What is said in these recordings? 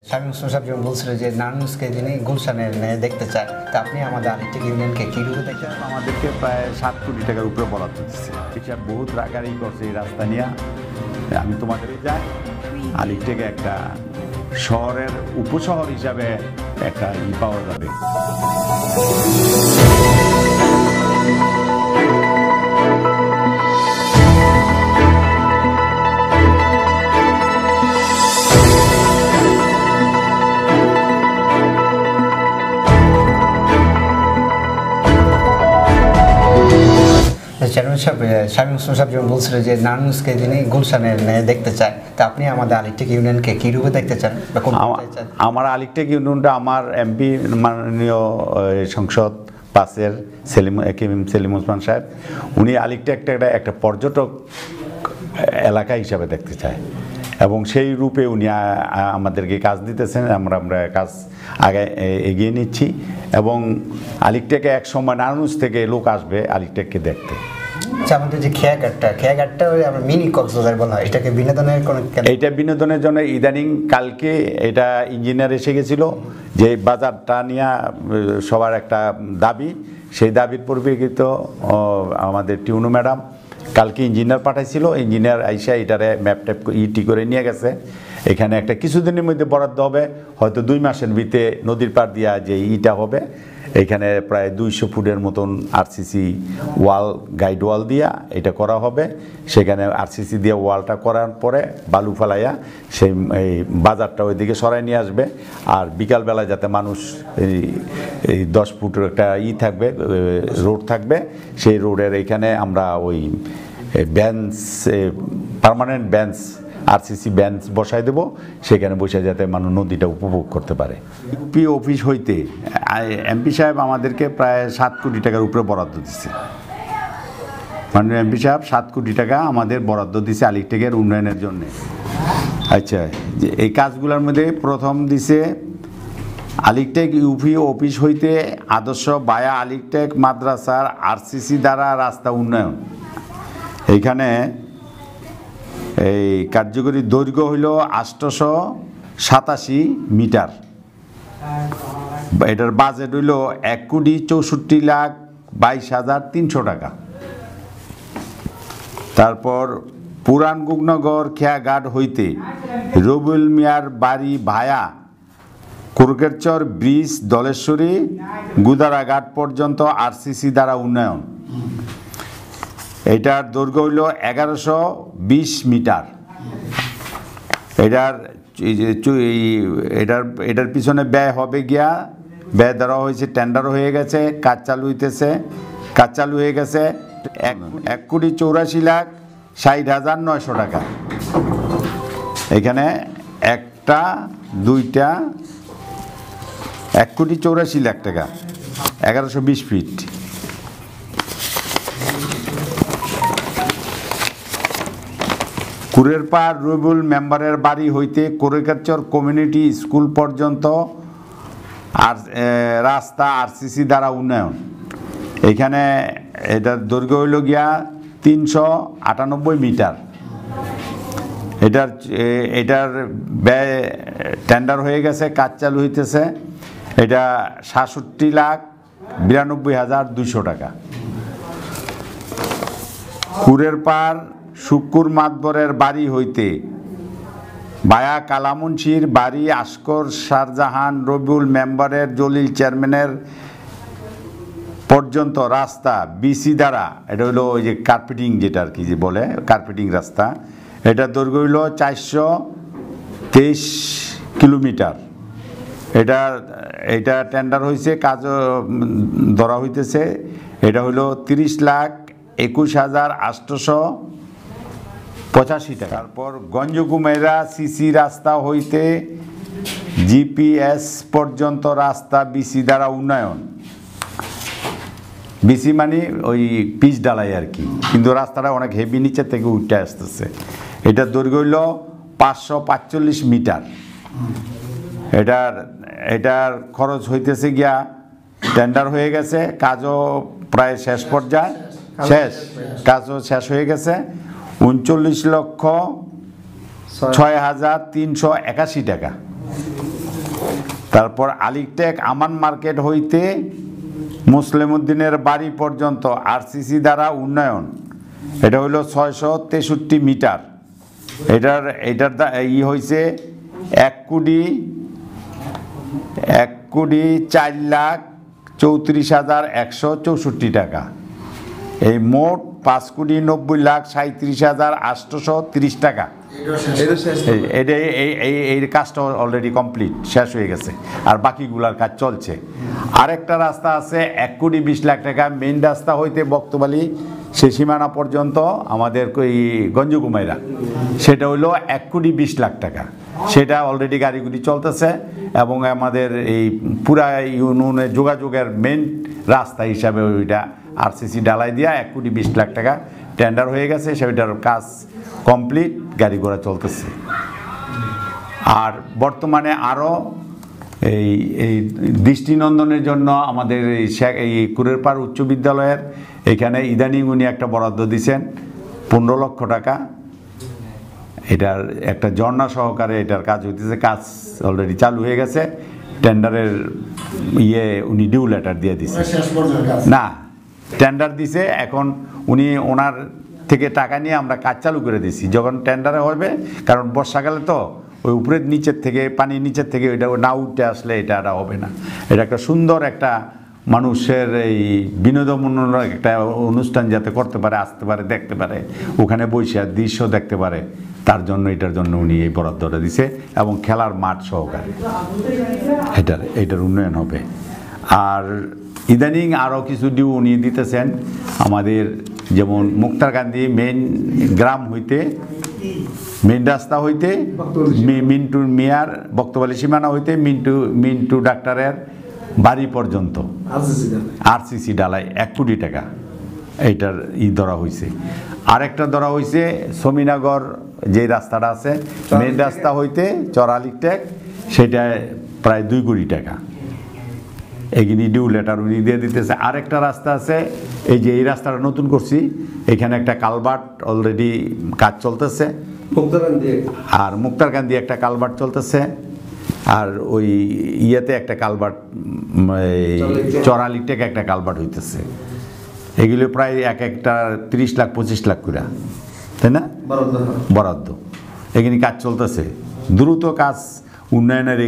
শামীম হোসেন সাহেব যেমন বলছিল যে নারায়ণগঞ্জকে তিনি গুলশানের দেখতে চায়, তা আপনি আমাদের আরেকটি ইউনিয়নকে কী রূপে দেখতে চান? আমাদেরকে প্রায় 7 কোটি টাকার উপরে বরাদ্দ দিচ্ছে। এটা বহুত রাগারি করছে এই রাস্তা নিয়ে। আমি তোমাদের যাই আলিকটেকে একটা শহরের উপশহর হিসাবে একটা পাওয়া যাবে। চেয়ারম্যান সাহেব, শামীম হোসেন সাহেব যেমন বলছিল যে নারায়ণগঞ্জকে তিনি গুলশানের দেখতে চায়, তা আপনি আমাদের আলিকটেক ইউনিয়নকে কী রূপে দেখতে চান বা কোন? আমার আলিকটেক ইউনিয়নটা আমার এমপি মাননীয় সংসদ পাশের সেলিম ওসমান সাহেব, উনি আলিকটেকটা একটা পর্যটক এলাকা হিসাবে দেখতে চায় এবং সেই রূপে উনি আমাদেরকে কাজ দিতেছেন। আমরা কাজ আগে এগিয়ে নিচ্ছি এবং আলিকটেকে এক সময় নারায়ণগঞ্জ থেকে লোক আসবে আলিকটেককে দেখতে। আমাদের যে খেয়াঘাটটা আমরা মিনি কক্সবাজার বলা হয়, এটাকে বিনোদনের কোনো? এইটা বিনোদনের জন্য ইদানিং কালকে এটা ইঞ্জিনিয়ার এসে গেছিল যে বাজারটা নিয়ে সবার একটা দাবি, সেই দাবির পরিপ্রেক্ষিত আমাদের টিউনু ম্যাডাম কালকে ইঞ্জিনিয়ার পাঠাইছিল। ইঞ্জিনিয়ার আইসা এটারে ম্যাপ ট্যাপ করে নিয়ে গেছে। এখানে একটা কিছুদিনের মধ্যে বরাদ্দ হবে, হয়তো 2 মাসের ভিতরে নদীর পাড় দিয়া যে ইটা হবে, এখানে প্রায় 200 ফুটের মতন আরসিসি ওয়াল, গাইড ওয়াল দিয়া এটা করা হবে। সেখানে আরসিসি দিয়ে ওয়ালটা করার পরে বালু ফেলাইয়া সেই বাজারটা ওইদিকে সরাই নিয়ে আসবে। আর বিকালবেলা যাতে মানুষ এই 10 ফুটের একটা থাকবে, রোড থাকবে, সেই রোডের এইখানে আমরা ওই bench, permanent bench, RCC bench বসাই দেব, সেখানে বসে যাতে মানুষ নদীটা উপভোগ করতে পারে। ইউপি অফিস হইতে এমপি সাহেব আমাদেরকে প্রায় 7 কোটি টাকার উপরে বরাদ্দ দিচ্ছে। মাননীয় এমপি সাহেব 7 কোটি টাকা আমাদের বরাদ্দ দিচ্ছে আলিকটেকের উন্নয়নের জন্য। আচ্ছা, এই কাজগুলোর মধ্যে প্রথম দিছে আলিকটেক ইউপি অফিস হইতে আদর্শ বায়া আলিকটেক মাদ্রাসার আরসিসি দ্বারা রাস্তা উন্নয়ন। এইখানে এই কার্যকরী দৈর্ঘ্য হইল 887 মিটার। এটার বাজেট হইল 1,64,22,300 টাকা। তারপর পুরান গুগনগর খেয়াঘাট হইতে রবিউল মিয়ার বাড়ি ভায়া কুরকেরচর ব্রিজ, দলেশ্বরী, গুদারাঘাট পর্যন্ত আরসিসি দ্বারা উন্নয়ন। এটার দৈর্ঘ্য হইল 1120 মিটার। এটার পিছনে ব্যয় হবে গিয়া, ব্যয় দেওয়া হয়েছে, টেন্ডার হয়ে গেছে, কাজ চালু হয়ে গেছে 1,84,60,900 টাকা। এখানে একটা, দুইটা, 1,84,00,000 টাকা, 1120 ফিট। কুরের পাড় রবিউল মেম্বারের বাড়ি হইতে কুরেকারচর কমিউনিটি স্কুল পর্যন্ত আর রাস্তা আরসিসি দ্বারা উন্নয়ন। এখানে এটার দৈর্ঘ্য হইল গিয়া 398 মিটার। এটার ব্যয় টেন্ডার হয়ে গেছে, কাজ চালু হইতেছে। এটা 67,92,200 টাকা। কুরের পাড় শুক্কুর মাতবরের বাড়ি হইতে বায়া কালামুনশির বাড়ি আসকর শাহজাহান রবিউল মেম্বারের জলিল চেয়ারম্যানের পর্যন্ত রাস্তা বিসি দ্বারা, এটা হইলো ওই যে কার্পেটিং, যেটা আর কি যে বলে কার্পেটিং রাস্তা। এটার দৈর্ঘ্য হইল 423 কিলোমিটার। এটা টেন্ডার হয়েছে, কাজও ধরা হইতেছে। এটা হইলো 30,21,885 টাকা। তারপর গঞ্জকুমেরা সিসি রাস্তা হইতে জিপিএস পর্যন্ত রাস্তা বিসি দ্বারা উন্নয়ন। বিসি মানে ওই পিচ ডালাই আর কি, কিন্তু রাস্তাটা অনেক হেভি, নিচে থেকে উঠে আসতেছে। এটার দৈর্ঘ্য হইল 545 মিটার। এটার খরচ হইতেছে গিয়া, টেন্ডার হয়ে গেছে, কাজও প্রায় শেষ পর্যায়ে, কাজও শেষ হয়ে গেছে। 39,06,381 টাকা। তারপর আলিকটেক আমান মার্কেট হইতে মুসলিম উদ্দিনের বাড়ি পর্যন্ত আরসিসি দ্বারা উন্নয়ন, এটা হইল 663 মিটার। এটার হয়েছে 1,04,34,164 টাকা। এই মোট 5,90,37,830 টাকা। এই কাজটা অলরেডি কমপ্লিট, শেষ হয়ে গেছে, আর বাকিগুলার কাজ চলছে। আরেকটা রাস্তা আছে 1,20,00,000 টাকা, মেইন রাস্তা হইতে বক্তবালি সে সীমানা পর্যন্ত আমাদের এই গঞ্জকুমাইরা, সেটা হইলো 1,20,00,000 টাকা। সেটা অলরেডি গাড়িগুলি চলতেছে এবং আমাদের এই পুরা ইউনিয়নের যোগাযোগের মেইন রাস্তা হিসাবে ওইটা আরসিসি ডালাই দিয়া 1,20,00,000 টাকা টেন্ডার হয়ে গেছে, সেটার কাজ কমপ্লিট, গাড়ি ঘোড়া চলতেছে। আর বর্তমানে আরও এই দৃষ্টিনন্দনের জন্য আমাদের এই কুরেরপাড় উচ্চ বিদ্যালয়ের এখানে ইদানিং উনি একটা বরাদ্দ দিয়েছেন 15 লক্ষ টাকা। এটার একটা ঝর্ণা সহকারে এটার কাজ হইতেছে, কাজ অলরেডি চালু হয়ে গেছে। টেন্ডারের উনি ডিউ লেটার দিয়ে দিছে, না টেন্ডার দিছে, এখন উনি ওনার থেকে টাকা নিয়ে আমরা কাজ চালু করে দিছি যখন টেন্ডারে হবে। কারণ বর্ষাকালে তো ওই উপরের নিচের থেকে পানির নিচের থেকে ওইটা না উঠতে আসলে এটা হবে না। এটা একটা সুন্দর একটা মানুষের এই বিনোদনমূলক একটা অনুষ্ঠান যাতে করতে পারে, আসতে পারে, দেখতে পারে, ওখানে বসে দৃশ্য দেখতে পারে, তার জন্য এটার জন্য উনি এই বরাদ্দটা দিছে এবং খেলার মাঠ সহকারে এটার উন্নয়ন হবে। আর ইদানিং আরও কিছু ডিউ উনি দিতেছেন আমাদের, যেমন মুক্তারকান্দি মেইন গ্রাম হইতে, মেইন রাস্তা হইতে মিন্টু মিয়ার বক্তবালি সীমানা হইতে মিন্টু ডাক্তারের বাড়ি পর্যন্ত আরসিসি ডালাই 1 কোটি টাকা এইটার ধরা হয়েছে। আরেকটা ধরা হয়েছে সমীনগর যে রাস্তাটা আছে মেইন রাস্তা হইতে চরালিকটেক, সেটা প্রায় 2 কোটি টাকা। এগিনি ডিউ লেটার উনি দিয়ে দিতেছে। আরেকটা রাস্তা আছে, এই যে এই রাস্তাটা নতুন করছি, এখানে একটা কালভার্ট অলরেডি কাজ চলতেছে, আর মুক্তারকান্দি একটা কালভার্ট চলতেছে, আর ওই ইয়েতে একটা কালভার্ট, চরালিকটেক একটা কালভার্ট হইতেছে। এগুলো প্রায় একটা 30 লাখ 25 লাখ করে, তাই না বরাদ্দ। এখানে কাজ চলতেছে, দ্রুত কাজ উন্নয়নের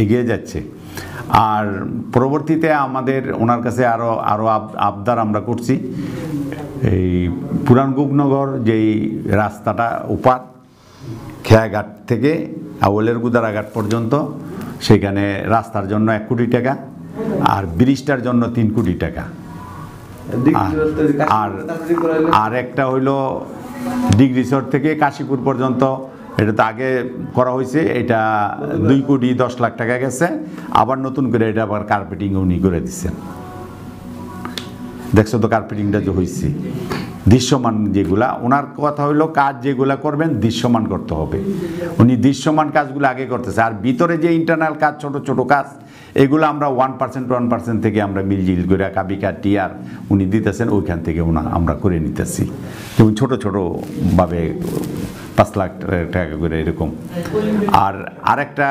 এগিয়ে যাচ্ছে। আর পরবর্তীতে আমাদের ওনার কাছে আরও আবদার আমরা করছি, এই পুরান গোপনগর যেই রাস্তাটা উপার খেয়াঘাট থেকে আউলের গুদারাঘাট পর্যন্ত, সেখানে রাস্তার জন্য 1 কোটি টাকা, আর ব্রিজটার জন্য 3 কোটি টাকা। আর একটা হইল ডিগ্রিচর থেকে কাশীপুর পর্যন্ত, এটা তো আগে করা হয়েছে, এটা 2,10,00,000 টাকা গেছে, আবার নতুন করে এটা আবার কার্পেটিং উনি করে দিচ্ছেন। দেখছো তো কার্পেটিংটা যে হয়েছে, দৃশ্যমান যেগুলা, ওনার কথা হইলো কাজ যেগুলা করবেন দৃশ্যমান করতে হবে। উনি দৃশ্যমান কাজগুলো আগে করতেছে, আর ভিতরে যে ইন্টারনাল কাজ, ছোট ছোট কাজ, এগুলো আমরা 1% থেকে আমরা মিলজিল করে কাবিকা টিয়ার উনি দিতেছেন, ওইখান থেকে আমরা করে নিতেছি। যেমন ছোটো ছোটোভাবে 5 লাখ টাকা করে এরকম। আর আরেকটা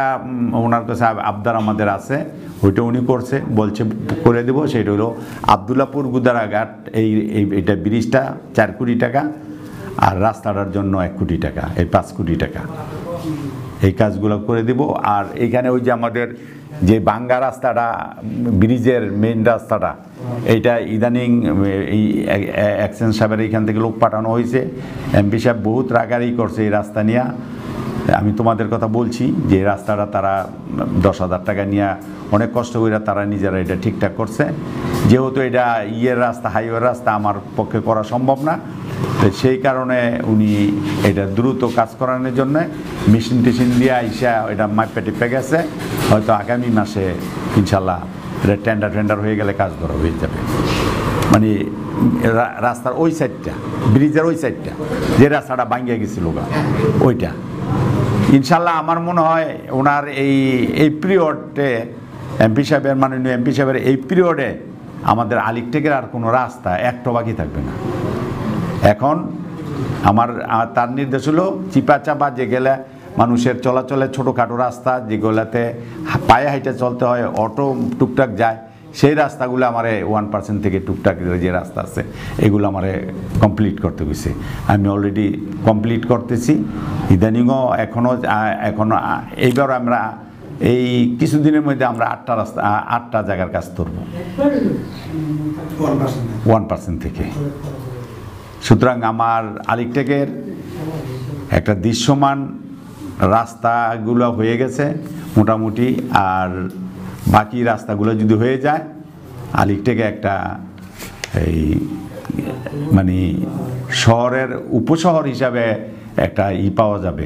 ওনার কাছে আবদার আমাদের আছে, ওইটা উনি করছে, বলছে করে দেবো, সেটা হলো আবদুল্লাপুর গুদারাঘাট, এইটা ব্রিজটা 4 কোটি টাকা, আর রাস্তাটার জন্য 1 কোটি টাকা, এই 5 কোটি টাকা। এই কাজগুলো করে দেব। আর এখানে ওই যে আমাদের যে বাঙ্গা রাস্তাটা, ব্রিজের মেইন রাস্তাটা, এইটা ইদানিং এই এক্সচেঞ্জ সাহেবের এইখান থেকে লোক পাঠানো হয়েছে। এমপি সাহেব বহুত রাগারি করছে এই রাস্তা নিয়ে। আমি তোমাদের কথা বলছি যে রাস্তাটা তারা 10,000 টাকা নিয়ে অনেক কষ্ট করে তারা নিজেরা এটা ঠিকঠাক করছে। যেহেতু এটা রাস্তা, হাইওয়ে রাস্তা, আমার পক্ষে করা সম্ভব না, সেই কারণে উনি এটা দ্রুত কাজ করানোর জন্য মেশিন টেশিন দিয়ে আইসা এটা মাইপে টিপে গেছে। হয়তো আগামী মাসে ইনশাল্লাহ এটা টেন্ডার হয়ে গেলে কাজ ধরা হয়ে যাবে। মানে রাস্তার ওই সাইডটা, ব্রিজের ওই সাইডটা যে রাস্তাটা ভাঙিয়ে গেছিল ওইটা ইনশাল্লাহ আমার মনে হয় ওনার এই পিরিয়ডে এমপি সাহেবের, মাননীয় এমপি সাহেবের এই পিরিয়ডে আমাদের আলিকটেকের আর কোনো রাস্তা একটা বাকি থাকবে না। এখন তার নির্দেশ হলো চিপা চাপা যে গেলে মানুষের চলাচলের ছোটোখাটো রাস্তা যেগুলোতে পায়ে হাইটে চলতে হয়, অটো টুকটাক যায়, সেই রাস্তাগুলো আমার 1% থেকে টুকটাক যে রাস্তা আছে এগুলো আমার কমপ্লিট করতে হয়েছে। আমি অলরেডি কমপ্লিট করতেছি। ইদানিংও এখনও এইবার আমরা এই কিছুদিনের মধ্যে আমরা 8টা জায়গার কাজ করব 1% থেকে। সুতরাং আমার আলিকটেকের একটা দৃশ্যমান রাস্তাগুলো হয়ে গেছে মোটামুটি, আর বাকি রাস্তাগুলো যদি হয়ে যায় আলিকটেকে একটা এই মানে শহরের উপশহর হিসাবে একটা পাওয়া যাবে।